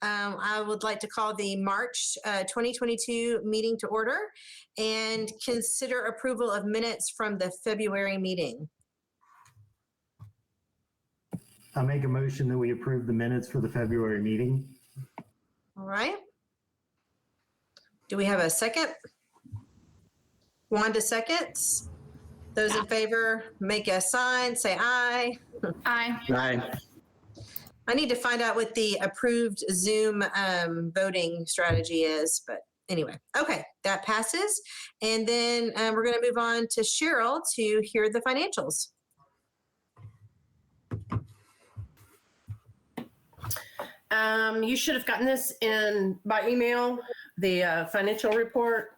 I would like to call the March 2022 meeting to order and consider approval of minutes from the February meeting. I make a motion that we approve the minutes for the February meeting. All right. Do we have a second? Wanda seconds. Those in favor, make a sign, say aye. Aye. Aye. I need to find out what the approved Zoom voting strategy is, but anyway, okay, that passes. And then we're going to move on to Cheryl to hear the financials. You should have gotten this in by email, the financial report.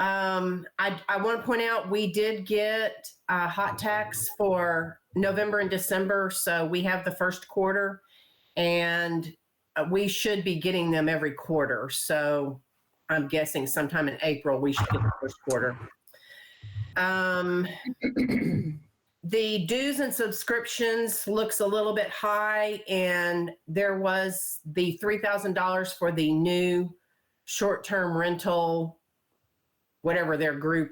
I want to point out we did get hot tax for November and December, so we have the first quarter, and we should be getting them every quarter. So I'm guessing sometime in April we should get the first quarter. The dues and subscriptions looks a little bit high, and there was the $3,000 for the new short-term rental, whatever their group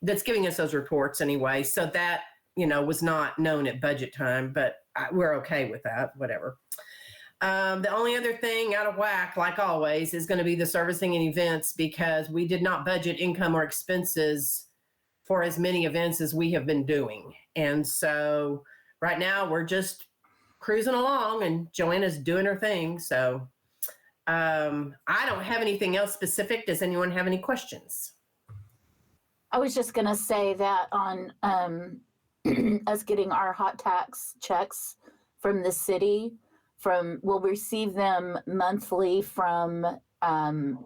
that's giving us those reports anyway. So that, was not known at budget time, but we're okay with that, whatever. The only other thing out of whack, like always, is going to be the servicing and events, because we did not budget income or expenses for as many events as we have been doing. And so right now we're just cruising along and Joanna's doing her thing. So I don't have anything else specific. Does anyone have any questions? I was just going to say that on us getting our hot tax checks from the city, we'll receive them monthly from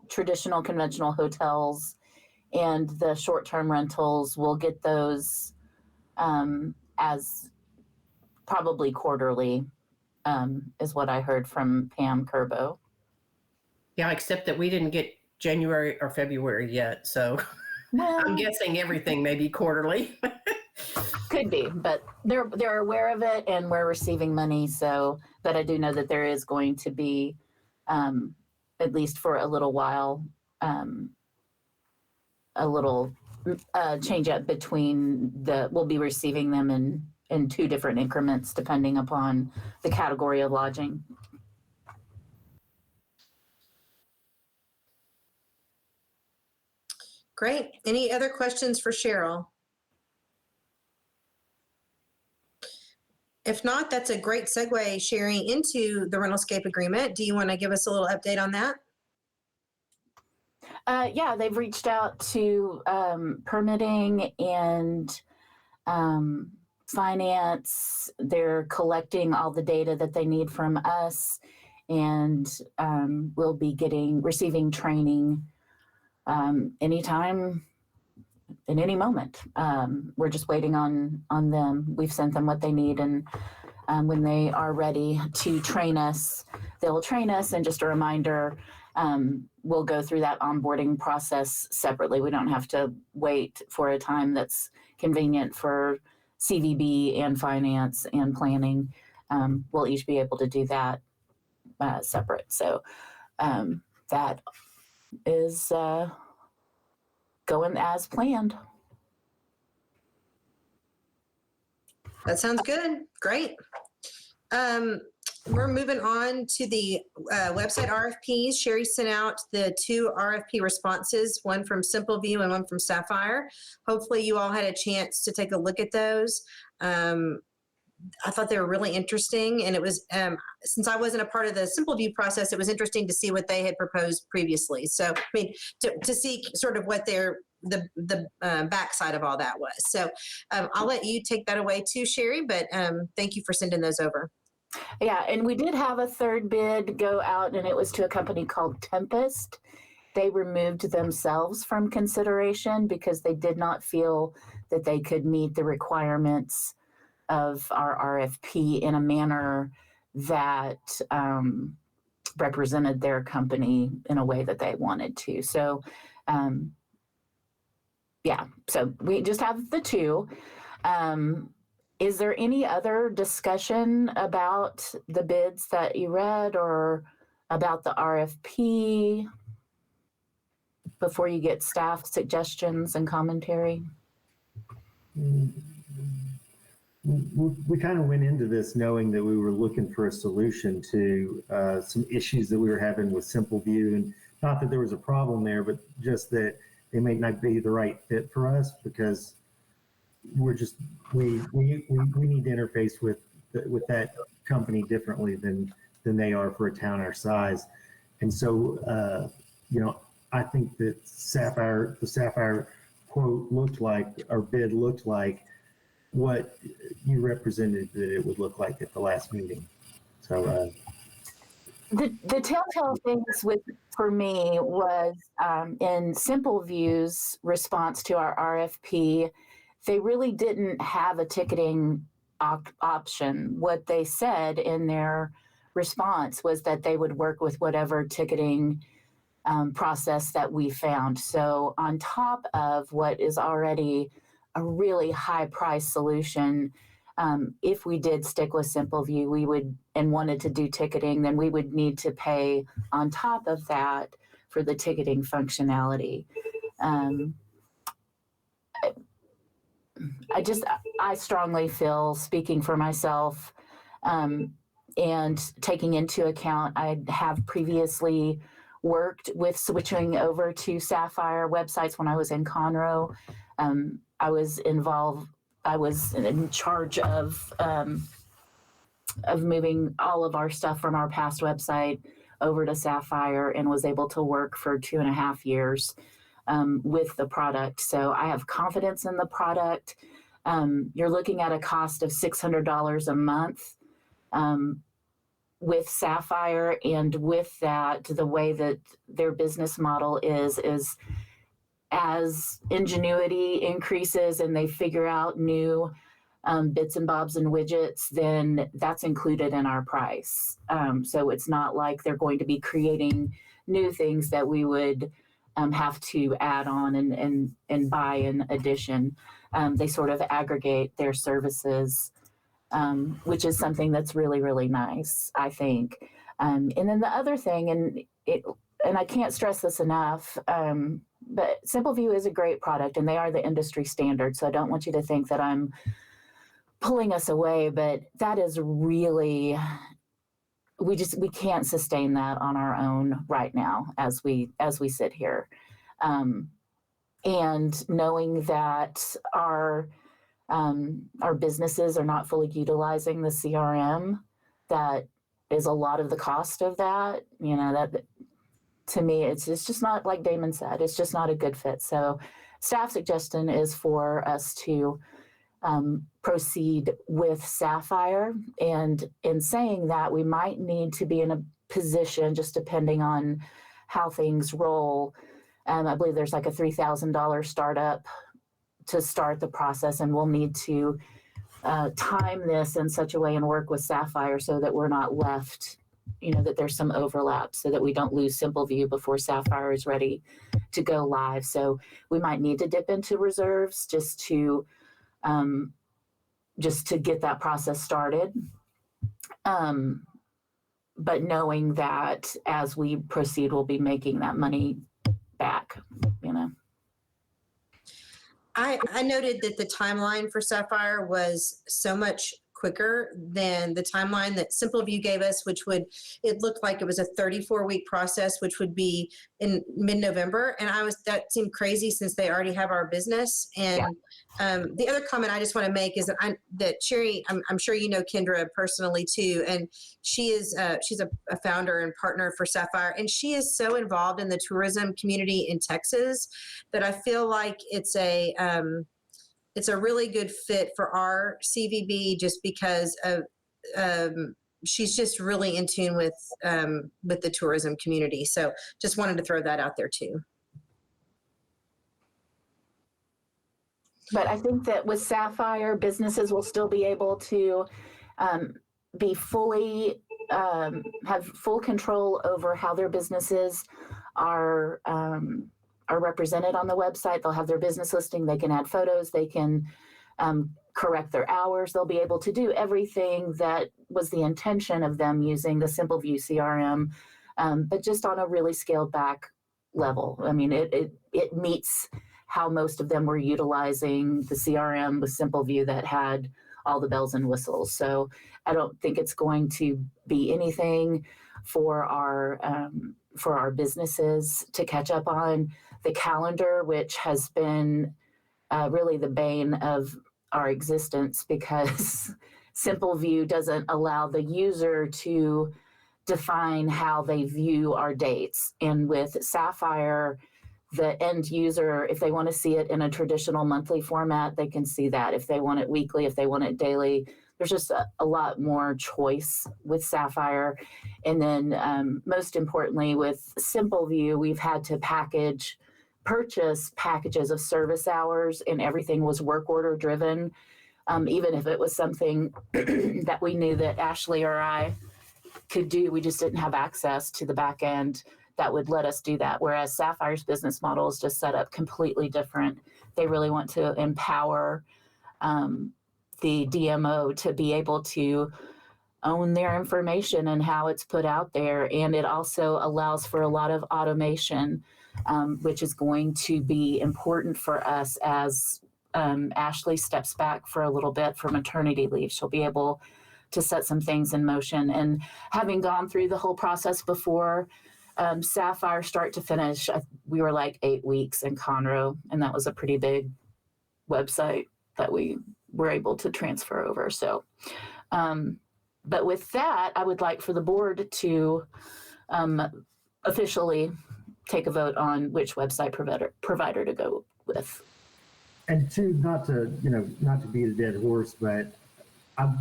traditional conventional hotels, and the short-term rentals, we'll get those as probably quarterly, is what I heard from Pam Kerbo. Yeah, except that we didn't get January or February yet, so well, I'm guessing everything may be quarterly. Could be, but they're aware of it, and we're receiving money. So, but I do know that there is going to be, at least for a little while, a little change up between we'll be receiving them in two different increments depending upon the category of lodging. Great. Any other questions for Cheryl? If not, that's a great segue, Sherry, into the Rentalscape agreement. Do you want to give us a little update on that? Yeah, they've reached out to permitting and finance. They're collecting all the data that they need from us, and we'll be receiving training anytime, in any moment. We're just waiting on them. We've sent them what they need, and when they are ready to train us, they'll train us. And just a reminder, we'll go through that onboarding process separately. We don't have to wait for a time that's convenient for CVB and finance and planning. We'll each be able to do that separate. So that is going as planned. That sounds good. Great. We're moving on to the website RFPs. Sherry sent out the 2 RFP responses, one from SimpleView and one from Sapphire. Hopefully you all had a chance to take a look at those. I thought they were really interesting, and it was, since I wasn't a part of the SimpleView process, it was interesting to see what they had proposed previously. So, I mean, to see sort of what the backside of all that was. So I'll let you take that away too, Sherry, but thank you for sending those over. Yeah, and we did have a third bid go out, and it was to a company called Tempest. They removed themselves from consideration because they did not feel that they could meet the requirements of our RFP in a manner that represented their company in a way that they wanted to. So, yeah, so we just have the 2. Is there any other discussion about the bids that you read, or about the RFP before you get staff suggestions and commentary? We kind of went into this knowing that we were looking for a solution to some issues that we were having with Simple View, and not that there was a problem there, but just that they may not be the right fit for us because we need to interface with that company differently than they are for a town our size. And so, I think that the Sapphire quote looked like, our bid looked like what you represented that it would look like at the last meeting. So the telltale things for me was in Simple View's response to our RFP, they really didn't have a ticketing option. What they said in their response was that they would work with whatever ticketing process that we found. So on top of what is already a really high price solution, if we did stick with Simple View, we would, and wanted to do ticketing, then we would need to pay on top of that for the ticketing functionality. I strongly feel, speaking for myself, and taking into account, I have previously worked with switching over to Sapphire websites when I was in Conroe. I was in charge of moving all of our stuff from our past website over to Sapphire, and was able to work for 2.5 years with the product. So I have confidence in the product. You're looking at a cost of $600 a month with Sapphire, and with that, the way that their business model is as ingenuity increases and they figure out new bits and bobs and widgets, then that's included in our price. So it's not like they're going to be creating new things that we would have to add on and buy in addition. They sort of aggregate their services, which is something that's really, really nice, I think. And then the other thing, and I can't stress this enough, but Simple View is a great product and they are the industry standard. So I don't want you to think that I'm pulling us away, but that is really, we can't sustain that on our own right now as we sit here. And knowing that our businesses are not fully utilizing the CRM, that is a lot of the cost of that. That to me, it's just not, like Damon said, it's just not a good fit. So staff suggestion is for us to proceed with Sapphire. And in saying that, we might need to be in a position, just depending on how things roll. I believe there's like a $3,000 startup to start the process, and we'll need to time this in such a way and work with Sapphire so that we're not left, that there's some overlap, so that we don't lose Simple View before Sapphire is ready to go live. So we might need to dip into reserves just to get that process started. But knowing that as we proceed, we'll be making that money back, I noted that the timeline for Sapphire was so much quicker than the timeline that Simple View gave us, it looked like it was a 34-week process, which would be in mid-November. And that seemed crazy since they already have our business. And the other comment I just want to make is that Sherry, I'm sure you know Kendra personally too, and she's a founder and partner for Sapphire, and she is so involved in the tourism community in Texas that I feel like it's a really good fit for our CVB, just because of she's just really in tune with the tourism community. So just wanted to throw that out there too. But I think that with Sapphire, businesses will still be able to be fully, have full control over how their businesses are represented on the website. They'll have their business listing. They can add photos. They can correct their hours. They'll be able to do everything that was the intention of them using the Simple View CRM but just on a really scaled back level. I mean, it meets how most of them were utilizing the CRM with SimpleView that had all the bells and whistles. So I don't think it's going to be anything for our businesses to catch up on. The calendar, which has been really the bane of our existence, because SimpleView doesn't allow the user to define how they view our dates. And with Sapphire, the end user, if they want to see it in a traditional monthly format, they can see that. If they want it weekly, if they want it daily, there's just a lot more choice with Sapphire. And then most importantly, with SimpleView, we've had to purchase packages of service hours, and everything was work order driven. Even if it was something that we knew that Ashley or I could do, we just didn't have access to the back end that would let us do that. Whereas Sapphire's business model is just set up completely different. They really want to empower the DMO to be able to own their information and how it's put out there. And it also allows for a lot of automation, which is going to be important for us as Ashley steps back for a little bit for maternity leave. She'll be able to set some things in motion. And having gone through the whole process before, Sapphire start to finish, we were like 8 weeks in Conroe, and that was a pretty big website that we were able to transfer over. So, but with that, I would like for the board to officially take a vote on which website provider to go with. And not to beat a dead horse, but I've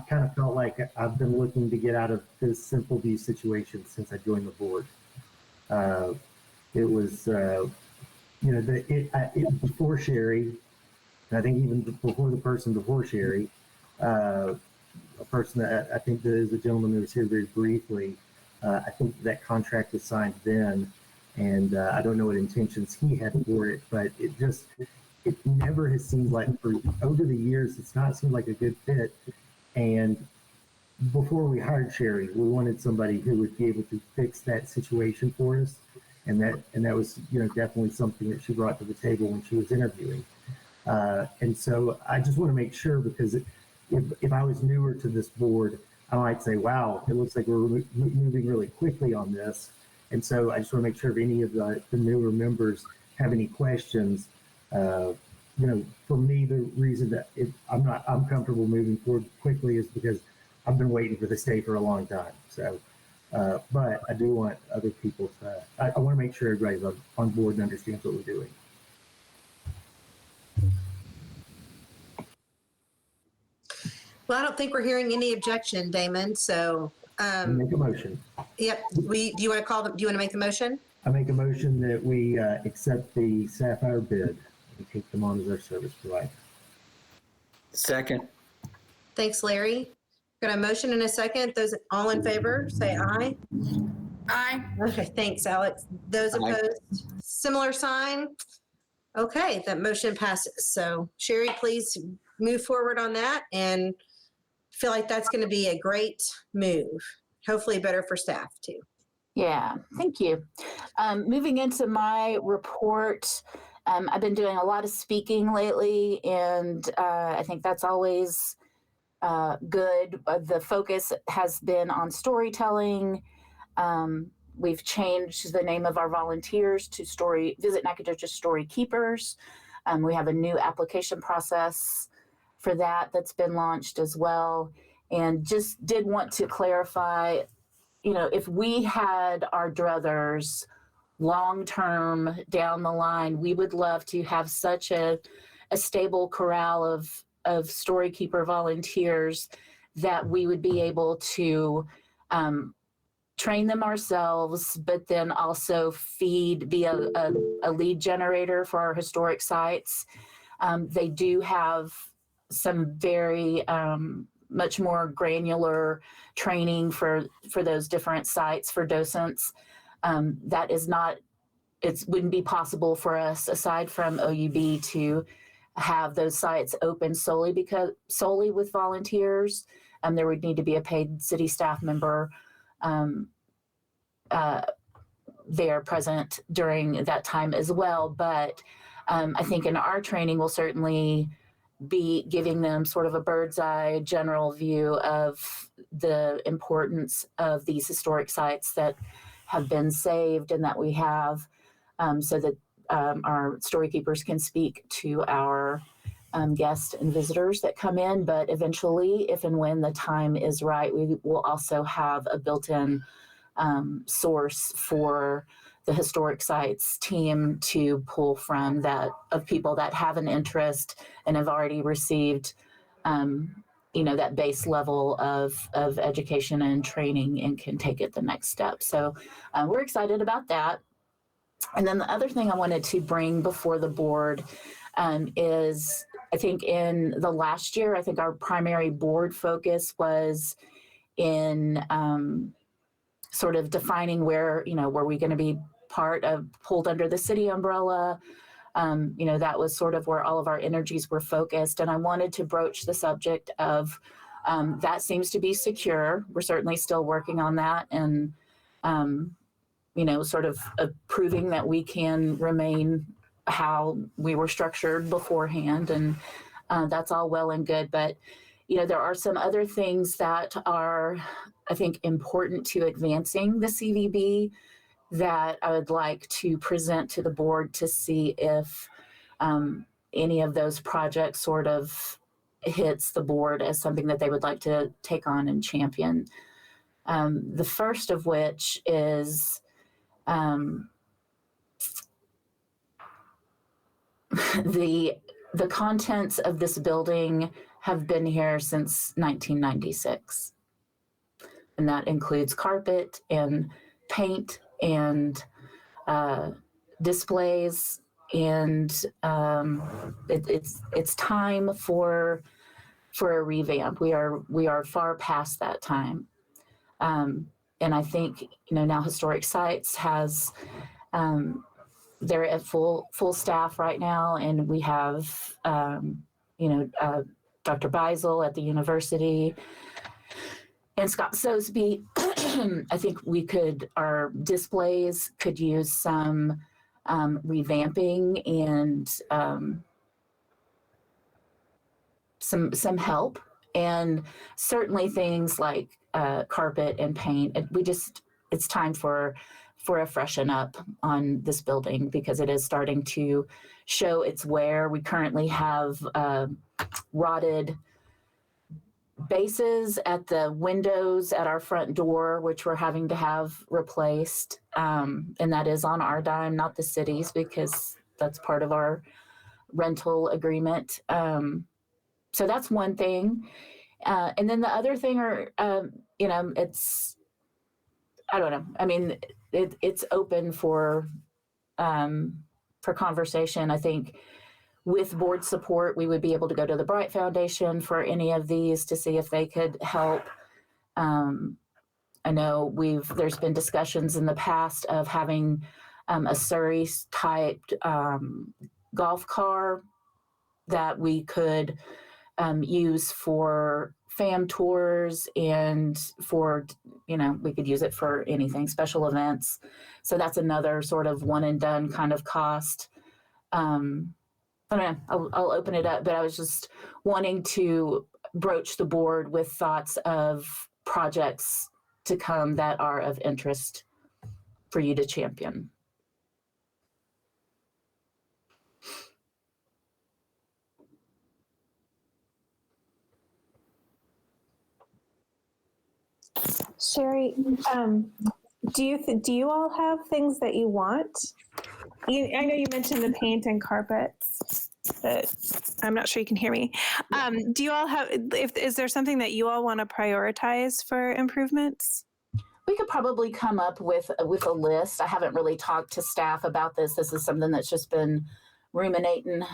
kind of felt like I've been looking to get out of this SimpleView situation since I joined the board. It was, before Sherry, and I think even before the person before Sherry, a person that I think there is a gentleman who was here very briefly. I think that contract was signed then, and I don't know what intentions he had for it, but it never has seemed like, for over the years, it's not seemed like a good fit. And before we hired Sherry, we wanted somebody who would be able to fix that situation for us. And that was, definitely something that she brought to the table when she was interviewing. And so I just want to make sure, because if I was newer to this board, I might say, wow, it looks like we're moving really quickly on this. And so I just want to make sure if any of the newer members have any questions. For me, the reason that I'm comfortable moving forward quickly is because I've been waiting for this day for a long time. So, but I do want other people to, I want to make sure everybody's on board and understands what we're doing. Well, I don't think we're hearing any objection, Damon. So, Make a motion. yep. Do you want to make the motion? I make a motion that we accept the Sapphire bid and take them on as our service provider. Second. Thanks, Larry. Got a motion and a second. Those all in favor, say aye. Aye. Okay, thanks, Alex. Those Aye. opposed, similar sign. Okay, that motion passes. So Sherry, please move forward on that, and feel like that's going to be a great move. Hopefully better for staff too. Yeah, thank you. Moving into my report, I've been doing a lot of speaking lately, and I think that's always good. The focus has been on storytelling. We've changed the name of our volunteers to Visit Nacogdoches Story Keepers. We have a new application process for that's been launched as well. And just did want to clarify, if we had our druthers long-term down the line, we would love to have such a stable corral of story keeper volunteers that we would be able to train them ourselves, but then also be a lead generator for our historic sites. They do have some very much more granular training for those different sites for docents. That is not, it wouldn't be possible for us, aside from OUB, to have those sites open solely with volunteers. There would need to be a paid city staff member they're present during that time as well. But I think in our training, we'll certainly be giving them sort of a bird's eye general view of the importance of these historic sites that have been saved and that we have, so that our story keepers can speak to our guests and visitors that come in. But eventually, if and when the time is right, we will also have a built-in source for the historic sites team to pull from, that of people that have an interest and have already received that base level of education and training and can take it the next step. So we're excited about that. And then the other thing I wanted to bring before the board is, I think in the last year, I think our primary board focus was in sort of defining where we going to be pulled under the city umbrella. That was sort of where all of our energies were focused. And I wanted to broach the subject of that seems to be secure. We're certainly still working on that, and sort of proving that we can remain how we were structured beforehand. And that's all well and good. But, there are some other things that are, I think, important to advancing the CVB that I would like to present to the board to see if any of those projects sort of hits the board as something that they would like to take on and champion. The first of which is the contents of this building have been here since 1996. And that includes carpet and paint and displays, and it's time for a revamp. We are far past that time, and I think now Historic Sites has they're at full staff right now, and we have Dr. Beisel at the university and Scott Sosby. I think our displays could use some revamping and some help, and certainly things like carpet and paint. It's time for a freshen up on this building, because it is starting to show its wear. We currently have rotted bases at the windows at our front door, which we're having to have replaced. And that is on our dime, not the city's, because that's part of our rental agreement. So that's one thing. And then the other thing I don't know. I mean, it's open for conversation. I think with board support, we would be able to go to the Bright Foundation for any of these to see if they could help. I know there's been discussions in the past of having a Surrey typed golf car that we could use for fam tours, and for, we could use it for anything, special events. So that's another sort of one and done kind of cost. I don't know, I'll open it up, but I was just wanting to broach the board with thoughts of projects to come that are of interest for you to champion. Sherry, do you all have things that you want? I know you mentioned the paint and carpets, but I'm not sure you can hear me. Do you all have? Is there something that you all want to prioritize for improvements? We could probably come up with a list. I haven't really talked to staff about this. This is something that's just been ruminating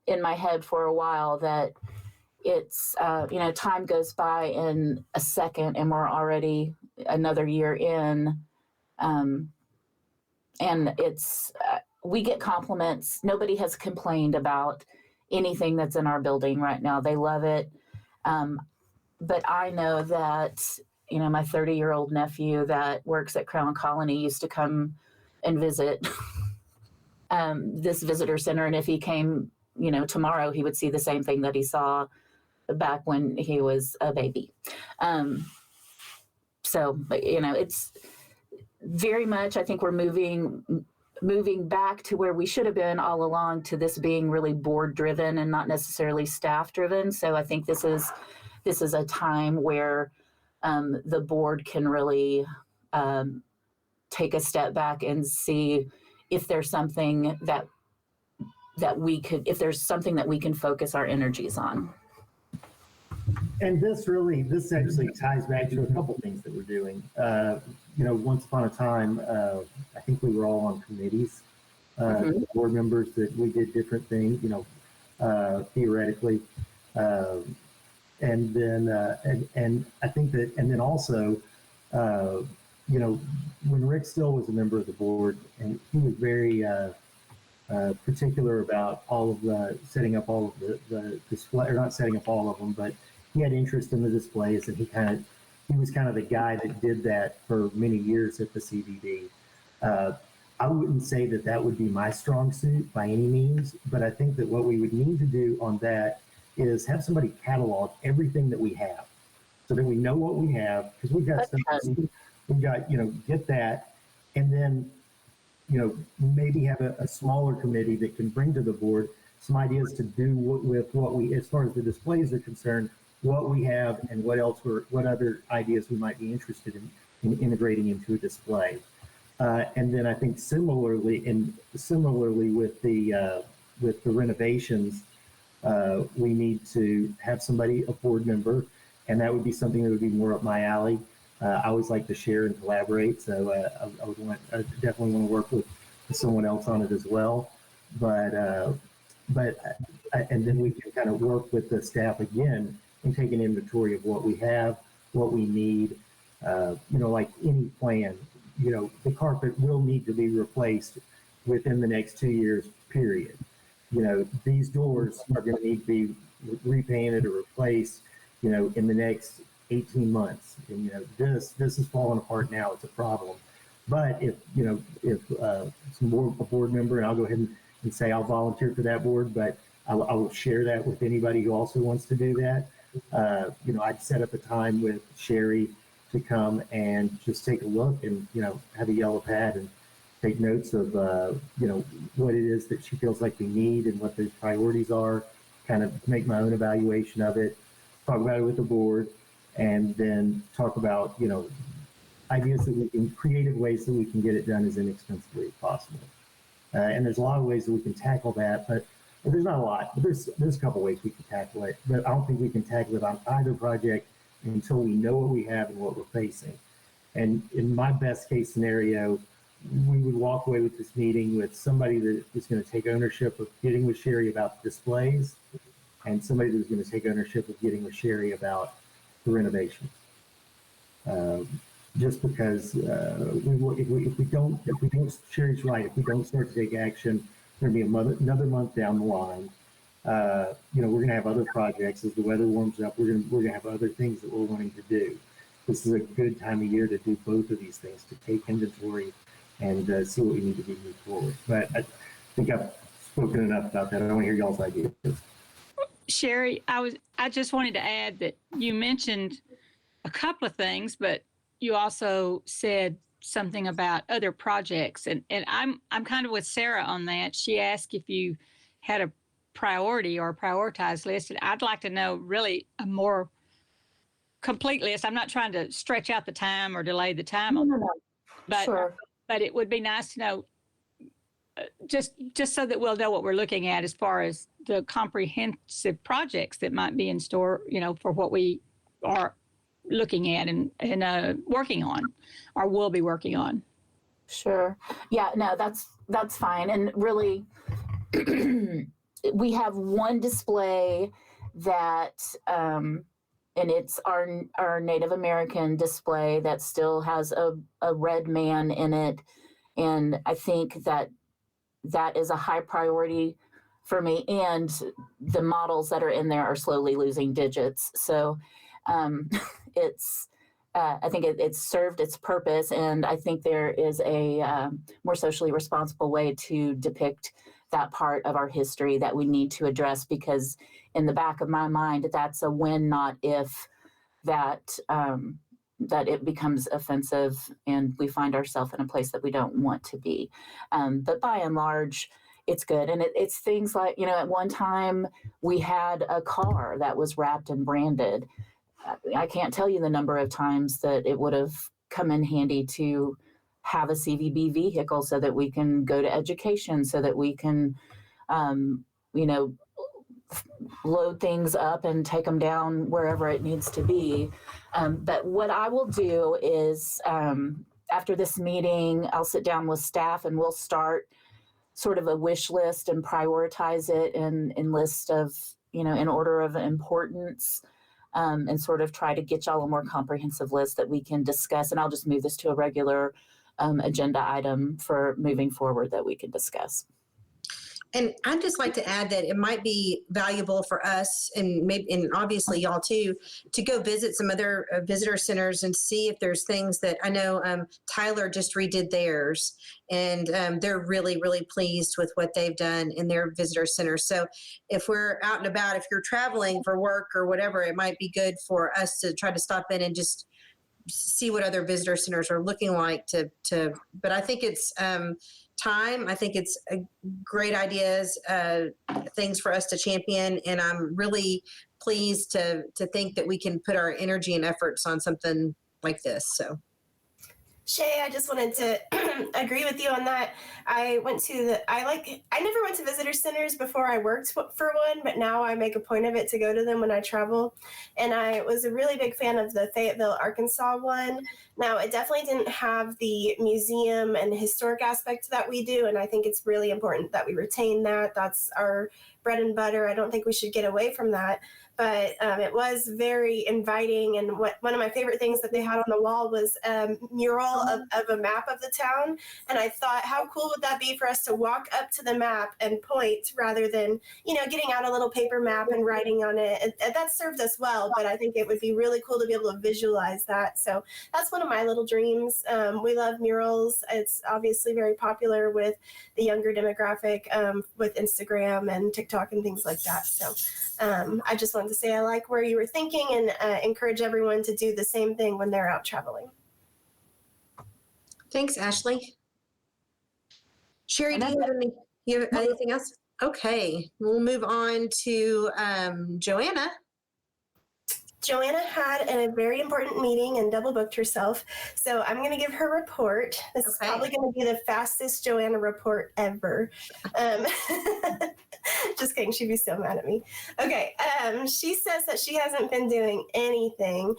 in my head for a while, that it's, time goes by in a second and we're already another year in. And we get compliments. Nobody has complained about anything that's in our building right now. They love it. But I know that, my 30-year-old nephew that works at Crown Colony used to come and visit this visitor center. And if he came, tomorrow, he would see the same thing that he saw back when he was a baby. So, it's very much, I think we're moving back to where we should have been all along, to this being really board driven and not necessarily staff driven. So I think this is a time where the board can really take a step back and see if there's something that there's something that we can focus our energies on. And this actually ties back to a couple things that we're doing. Once upon a time, I think we were all on committees, board members, that we did different things, theoretically. And then I think that, and then also, when Rick Still was a member of the board, and he was very particular about all of the setting up all of the display, or not setting up all of them, but he had interest in the displays, and he was kind of the guy that did that for many years at the CBD. I wouldn't say that would be my strong suit by any means, but I think that what we would need to do on that is have somebody catalog everything that we have, so that we know what we have, because we've got get that, and then maybe have a smaller committee that can bring to the board some ideas to do with what we, as far as the displays are concerned, what we have and what other ideas we might be interested in integrating into a display. And then I think similarly with the renovations, we need to have somebody, a board member, and that would be something that would be more up my alley. I always like to share and collaborate, so I definitely want to work with someone else on it as well. But and then we can kind of work with the staff again and take an inventory of what we have, what we need. Like any plan, the carpet will need to be replaced within the next 2 years, period. These doors are going to need to be repainted or replaced, in the next 18 months. And, this is falling apart now. It's a problem. But if a board member, and I'll go ahead and say I'll volunteer for that board, but I will share that with anybody who also wants to do that. I'd set up a time with Sherry to come and just take a look and, have a yellow pad and take notes of, what it is that she feels like we need and what those priorities are, kind of make my own evaluation of it, talk about it with the board, and then talk about, ideas that we can, creative ways that we can get it done as inexpensively as possible. And there's a lot of ways that we can tackle that, but there's not a lot. But there's a couple ways we can tackle it, but I don't think we can tackle it on either project until we know what we have and what we're facing. And in my best case scenario, we would walk away with this meeting with somebody that is going to take ownership of getting with Sherry about the displays, and somebody who's going to take ownership of getting with Sherry about the renovations. Just because if we don't, Sherry's right, if we don't start to take action, there's going to be another month down the line. We're going to have other projects as the weather warms up. We're going to have other things that we're wanting to do. This is a good time of year to do both of these things, to take inventory and see what we need to do moving forward. But I think I've spoken enough about that. I don't want to hear y'all's ideas. Sherry, I just wanted to add that you mentioned a couple of things, but you also said something about other projects, and I'm kind of with Sarah on that. She asked if you had a priority or a prioritized list, and I'd like to know really a more complete list. I'm not trying to stretch out the time or delay the time on No. but Sure. but it would be nice to know just so that we'll know what we're looking at as far as the comprehensive projects that might be in store, for what we are looking at and working on, or will be working on. Sure. Yeah, no, that's fine. And really, we have one display that, and it's our Native American display that still has a red man in it. And I think that is a high priority for me. And the models that are in there are slowly losing digits. So it's I think it's served its purpose, and I think there is a more socially responsible way to depict that part of our history that we need to address, because in the back of my mind, that's a when, not if, that that it becomes offensive and we find ourselves in a place that we don't want to be. But by and large, it's good. And it's things like, at one time we had a car that was wrapped and branded. I can't tell you the number of times that it would have come in handy to have a CVB vehicle so that we can go to education, so that we can, load things up and take them down wherever it needs to be. But what I will do is after this meeting, I'll sit down with staff and we'll start sort of a wish list and prioritize it in list of, in order of importance. And sort of try to get y'all a more comprehensive list that we can discuss. And I'll just move this to a regular agenda item for moving forward that we can discuss. And I'd just like to add that it might be valuable for us, and maybe, and obviously y'all too, to go visit some other visitor centers and see if there's things that I know Tyler just redid theirs, and they're really, really pleased with what they've done in their visitor center. So if we're out and about, if you're traveling for work or whatever, it might be good for us to try to stop in and just see what other visitor centers are looking like but I think it's time. I think it's a great ideas, things for us to champion. And I'm really pleased to think that we can put our energy and efforts on something like this. So. Shay, I just wanted to agree with you on that. I never went to visitor centers before I worked for one, but now I make a point of it to go to them when I travel. And I was a really big fan of the Fayetteville, Arkansas one. Now, it definitely didn't have the museum and historic aspect that we do, and I think it's really important that we retain that. That's our bread and butter. I don't think we should get away from that. But it was very inviting, and one of my favorite things that they had on the wall was a mural of a map of the town. And I thought, how cool would that be for us to walk up to the map and point, rather than getting out a little paper map and writing on it. And that served us well, but I think it would be really cool to be able to visualize that. So that's one of my little dreams. We love murals. It's obviously very popular with the younger demographic, with Instagram and TikTok and things like that. So I just wanted to say I like where you were thinking, and encourage everyone to do the same thing when they're out traveling. Thanks, Ashley. Sherry, do you have anything else? Okay, we'll move on to Joanna. Joanna had a very important meeting and double booked herself. So I'm going to give her report. This is probably going to be the fastest Joanna report ever. Just kidding. She'd be so mad at me. Okay. She says that she hasn't been doing anything.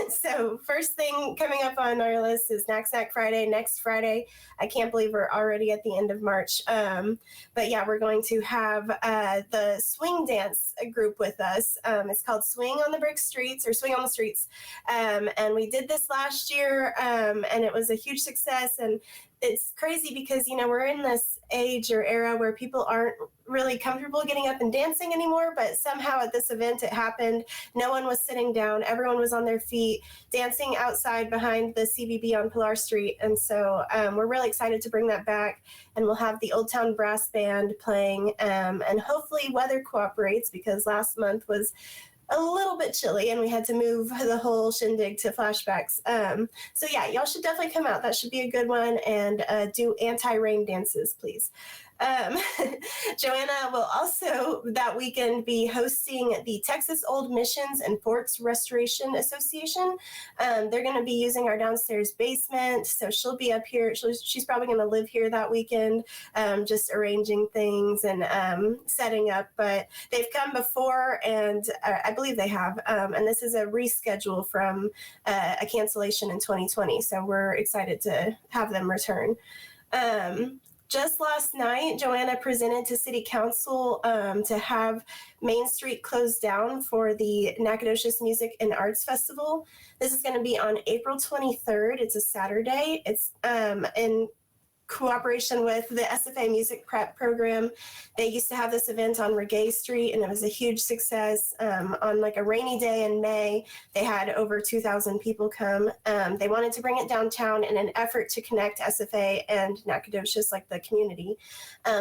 So first thing coming up on our list is Knack Snack Friday, next Friday. I can't believe we're already at the end of March. But yeah, we're going to have the swing dance group with us. It's called Swing on the Brick Streets, or Swing on the Streets. And we did this last year, and it was a huge success. And it's crazy because, we're in this age or era where people aren't really comfortable getting up and dancing anymore, but somehow at this event it happened. No one was sitting down. Everyone was on their feet, dancing outside behind the CVB on Pilar Street. And so we're really excited to bring that back, and we'll have the Old Town Brass Band playing, and hopefully weather cooperates, because last month was a little bit chilly and we had to move the whole shindig to flashbacks. So yeah, y'all should definitely come out. That should be a good one, and do anti-rain dances, please. Joanna will also that weekend be hosting the Texas Old Missions and Forts Restoration Association. They're going to be using our downstairs basement, so she'll be up here. She's probably going to live here that weekend, just arranging things and setting up. But they've come before, and I believe they have. And this is a reschedule from a cancellation in 2020. So we're excited to have them return. Just last night, Joanna presented to City Council to have Main Street closed down for the Nacogdoches Music and Arts Festival. This is going to be on April 23rd. It's a Saturday. It's and cooperation with the SFA Music Prep program. They used to have this event on Reggae Street, and it was a huge success. On like a rainy day in May, they had over 2,000 people come. They wanted to bring it downtown in an effort to connect SFA and Nacogdoches, like the community.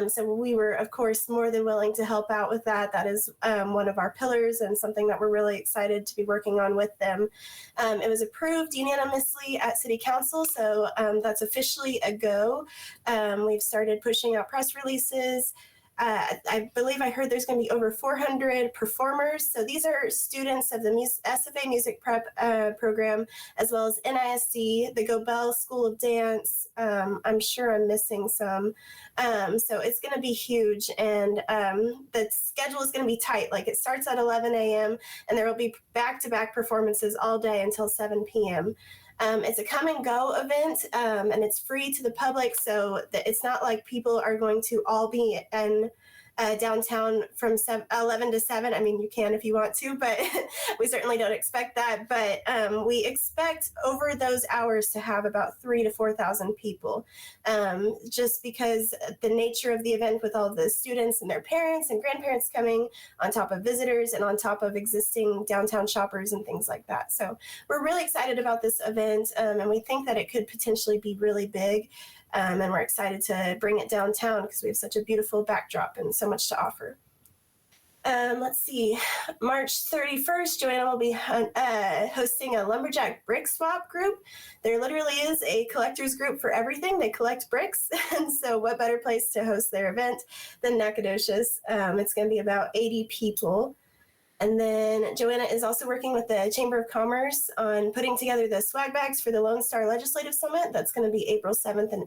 So we were, of course, more than willing to help out with that. That is one of our pillars and something that we're really excited to be working on with them. It was approved unanimously at City Council, so that's officially a go. We've started pushing out press releases. I believe I heard there's going to be over 400 performers. So these are students of the SFA Music Prep program, as well as NISD, the Gobel School of Dance. I'm sure I'm missing some. So it's going to be huge. And the schedule is going to be tight. Like it starts at 11 a.m. and there will be back-to-back performances all day until 7 p.m. It's a come and go event, and it's free to the public, so that it's not like people are going to all be in downtown from 11 to 7. I mean, you can if you want to, but we certainly don't expect that. But we expect over those hours to have about 3,000 to 4,000 people, just because the nature of the event with all the students and their parents and grandparents coming on top of visitors and on top of existing downtown shoppers and things like that. So we're really excited about this event, and we think that it could potentially be really big. And we're excited to bring it downtown because we have such a beautiful backdrop and so much to offer. Let's see, March 31st, Joanna will be hosting a Lumberjack Brick Swap group. There literally is a collector's group for everything. They collect bricks. And so what better place to host their event than Nacogdoches? It's going to be about 80 people. And then Joanna is also working with the Chamber of Commerce on putting together the swag bags for the Lone Star Legislative Summit. That's going to be April 7th and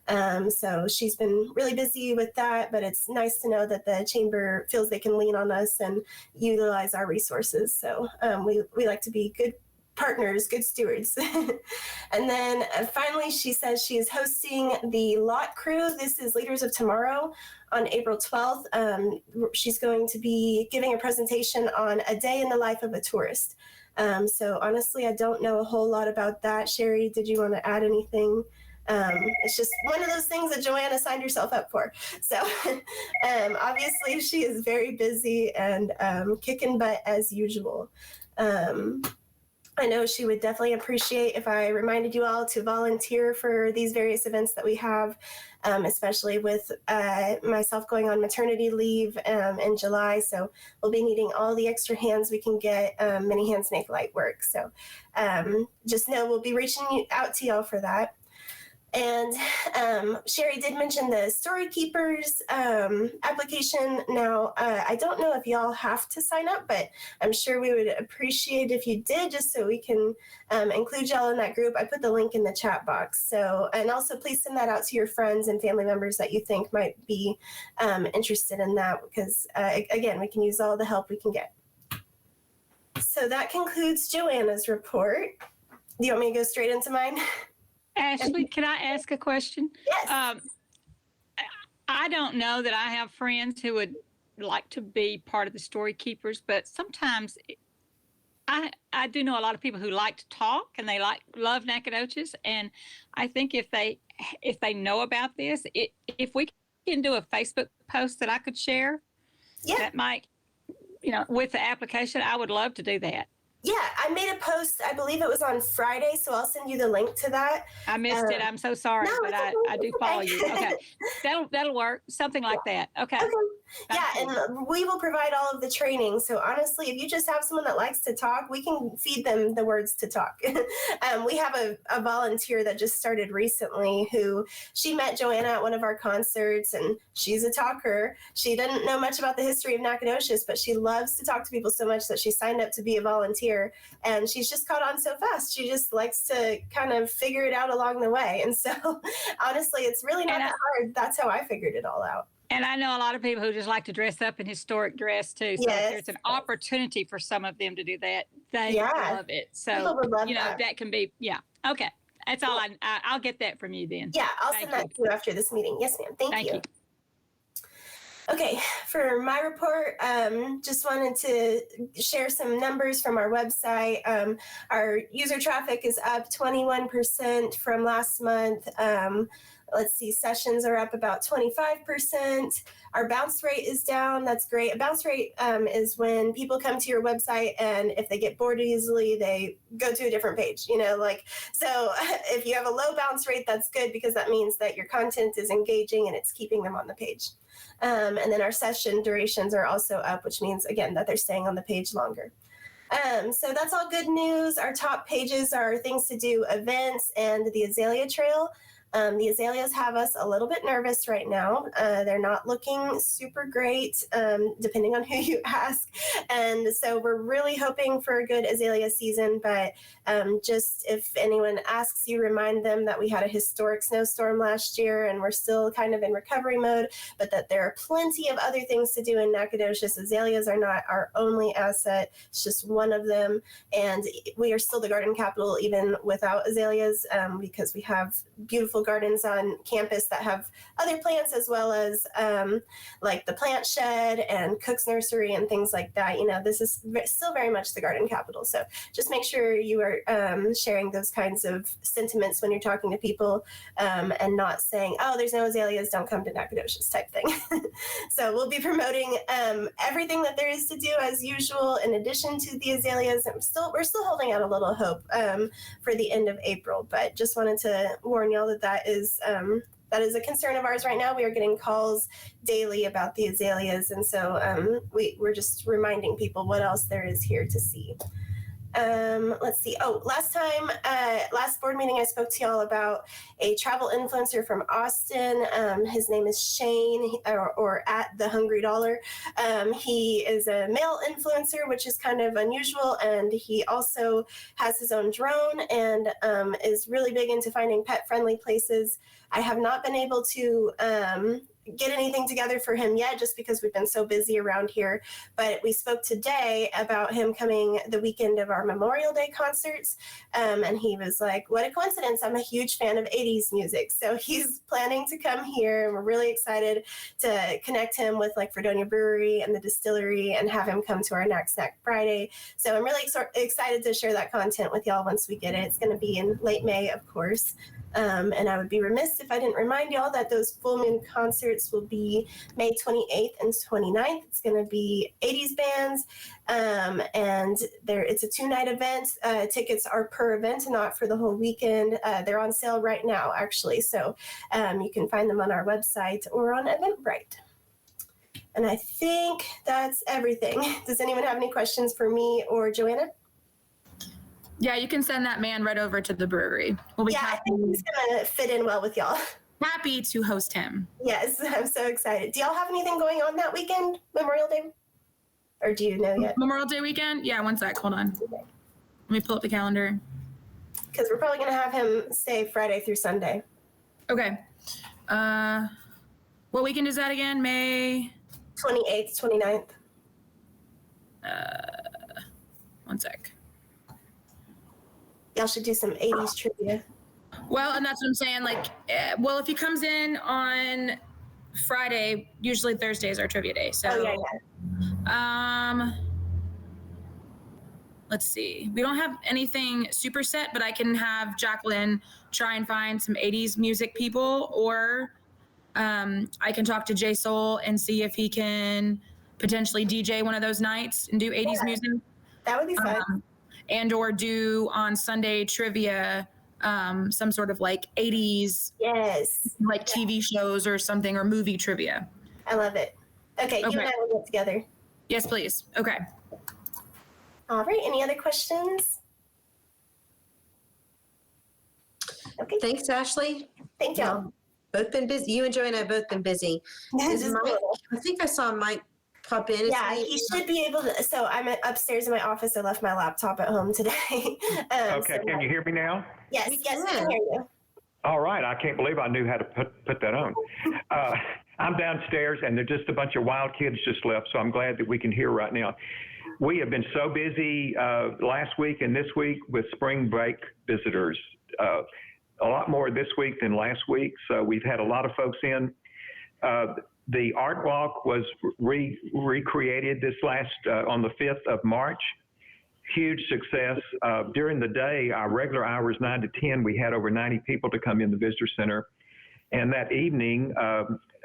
8th. So she's been really busy with that, but it's nice to know that the Chamber feels they can lean on us and utilize our resources. So we like to be good partners, good stewards. And then finally, she says she is hosting the Lot Crew. This is Leaders of Tomorrow on April 12th. She's going to be giving a presentation on a day in the life of a tourist. So honestly, I don't know a whole lot about that. Sherry, did you want to add anything? It's just one of those things that Joanna signed herself up for. So obviously she is very busy and kicking butt as usual. I know she would definitely appreciate if I reminded you all to volunteer for these various events that we have, especially with myself going on maternity leave in July. So we'll be needing all the extra hands we can get. Many hands make light work. So just know we'll be reaching out to y'all for that. And Sherry did mention the Story Keepers application. Now, I don't know if y'all have to sign up, but I'm sure we would appreciate if you did, just so we can include y'all in that group. I put the link in the chat box. So, and also please send that out to your friends and family members that you think might be interested in that, because again, we can use all the help we can get. So that concludes Joanna's report. Do you want me to go straight into mine? Ashley, can I ask a question? Yes. I don't know that I have friends who would like to be part of the Story Keepers, but sometimes I do know a lot of people who like to talk and they love Nacogdoches. And I think if they know about this, if we can do a Facebook post that I could share, Yeah. that might, with the application, I would love to do that. Yeah, I made a post, I believe it was on Friday, so I'll send you the link to that. I missed it. I'm so sorry, no, but it's okay, I do it's follow okay. you. Okay. That'll work. Something like that. Okay. Okay. Thank Yeah, you. and we will provide all of the training. So honestly, if you just have someone that likes to talk, we can feed them the words to talk. We have a volunteer that just started recently who she met Joanna at one of our concerts, and she's a talker. She didn't know much about the history of Nacogdoches, but she loves to talk to people so much that she signed up to be a volunteer, and she's just caught on so fast. She just likes to kind of figure it out along the way. And so honestly, it's really not that hard. That's how I figured it all out. And I know a lot of people who just like to dress up in historic dress too. So Yes. if there's an opportunity for some of them to do that, they Yeah. love it. People So, would love that. that. can be, yeah. Okay. That's all I'll get that from you then. Yeah, I'll Thank send that to you after this meeting. Yes, ma'am. Thank you. Okay, for my report, just wanted to share some numbers from our website. Our user traffic is up 21% from last month. Let's see, sessions are up about 25%. Our bounce rate is down. That's great. A bounce rate is when people come to your website and if they get bored easily, they go to a different page, so if you have a low bounce rate, that's good because that means that your content is engaging and it's keeping them on the page. And then our session durations are also up, which means, again, that they're staying on the page longer. So that's all good news. Our top pages are things to do, events, and the Azalea Trail. The azaleas have us a little bit nervous right now. They're not looking super great, depending on who you ask. And so we're really hoping for a good azalea season. But just if anyone asks you, remind them that we had a historic snowstorm last year and we're still kind of in recovery mode, but that there are plenty of other things to do in Nacogdoches. Azaleas are not our only asset. It's just one of them. And we are still the garden capital even without azaleas, because we have beautiful gardens on campus that have other plants as well as like the plant shed and Cook's Nursery and things like that. This is still very much the garden capital. So just make sure you are sharing those kinds of sentiments when you're talking to people, and not saying, oh, there's no azaleas, don't come to Nacogdoches type thing. So we'll be promoting everything that there is to do as usual in addition to the azaleas. We're still holding out a little hope for the end of April, but just wanted to warn y'all that is a concern of ours right now. We are getting calls daily about the azaleas, and so we're just reminding people what else there is here to see. Let's see. Oh, last board meeting, I spoke to y'all about a travel influencer from Austin. His name is Shane, or at the Hungry Dollar. He is a male influencer, which is kind of unusual, and he also has his own drone and is really big into finding pet-friendly places. I have not been able to get anything together for him yet, just because we've been so busy around here. But we spoke today about him coming the weekend of our Memorial Day concerts. And he was like, what a coincidence. I'm a huge fan of 80s music. So he's planning to come here, and we're really excited to connect him with like Fredonia Brewery and the distillery and have him come to our Knack Snack Friday. So I'm really excited to share that content with y'all once we get it. It's going to be in late May, of course. And I would be remiss if I didn't remind y'all that those full moon concerts will be May 28th and 29th. It's going to be 80s bands, and it's a 2-night event. Tickets are per event, not for the whole weekend. They're on sale right now, actually, so you can find them on our website or on Eventbrite. And I think that's everything. Does anyone have any questions for me or Joanna? Yeah, you can send that man right over to the brewery. We'll be I think he's gonna fit in well with y'all. happy to host him. Yes, I'm so excited. Do y'all have anything going on that weekend, Memorial Day? Or do you know yet? Memorial Day weekend? Yeah, one sec. Hold on. Let me pull up the calendar. Because we're probably gonna have him stay Friday through Sunday. Okay. What weekend is that again? May 28th, 29th. one sec. Y'all should do some 80s trivia. Well, and that's what I'm saying. Like, well, if he comes in on Friday, usually Thursday is our trivia day. So, let's see. We don't have anything super set, but I can have Jacqueline try and find some 80s music people, or I can talk to Jay Soul and see if he can potentially DJ one of those nights and do 80s music. That would be fun. And or do on Sunday trivia, some sort of like 80s, like TV shows or something, or movie trivia. I love it. Okay, you and I will get together. Yes, please. Okay. All right, any other questions? Okay. Thanks, Ashley. Thank y'all. Both been busy. You and Joanna have both been busy. Is Mike, I think I saw Mike pop in. Yeah, he should be able to. So I'm upstairs in my office. I left my laptop at home today. Okay, so can you hear me now? Yes, we can hear you. All right, I can't believe I knew how to put that on. I'm downstairs, and there's just a bunch of wild kids just left, so I'm glad that we can hear right now. We have been so busy last week and this week with spring break visitors. A lot more this week than last week, so we've had a lot of folks in. The Art Walk was recreated this last on the 5th of March. Huge success. During the day, our regular hours 9 to 10, we had over 90 people to come in the visitor center. And that evening,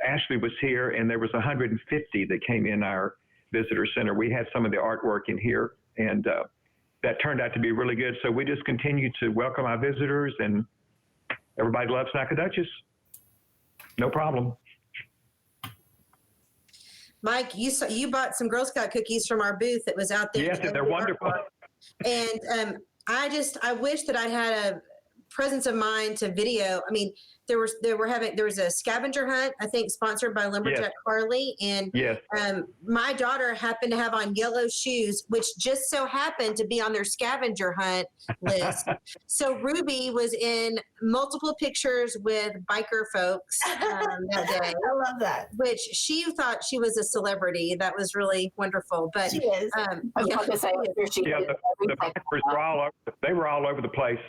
Ashley was here, and there was 150 that came in our visitor center. We had some of the artwork in here, and that turned out to be really good. So we just continue to welcome our visitors, and everybody loves Nacogdoches. No problem. Mike, you bought some Girl Scout cookies from our booth that was out there. Yes, and they're wonderful. And I wish that I had a presence of mind to video. I mean, there was a scavenger hunt, I think, sponsored by Lumberjack Yes. Carly, and Yes. my daughter happened to have on yellow shoes, which just so happened to be on their scavenger hunt list. So Ruby was in multiple pictures with biker folks that day, I love that. which she thought she was a celebrity. That was really wonderful. But She is. I was about to say, here she Yeah, is. the bikers were all over. They were all over the place.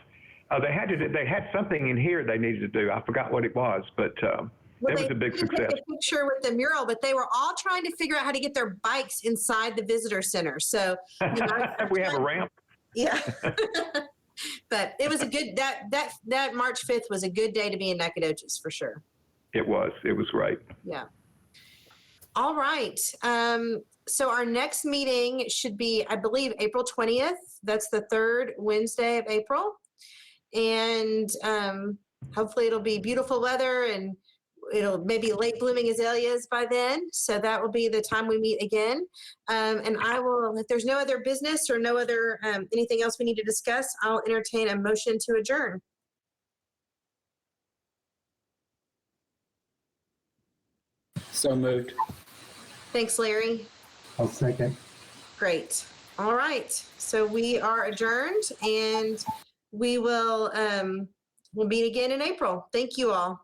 They had something in here they needed to do. I forgot what it was, but Well, it was they a big didn't success. take a picture with the mural, but they were all trying to figure out how to get their bikes inside the visitor center. So We have a ramp. yeah. But it was a good that March 5th was a good day to be in Nacogdoches for sure. It was great. Yeah. All right. So our next meeting should be, I believe, April 20th. That's the third Wednesday of April. And hopefully it'll be beautiful weather, and it'll maybe late blooming azaleas by then. So that will be the time we meet again. And I will, if there's no other business or no other anything else we need to discuss, I'll entertain a motion to adjourn. So moved. Thanks, Larry. I'll second. Great. All right. So we are adjourned, and we will we'll meet again in April. Thank you all.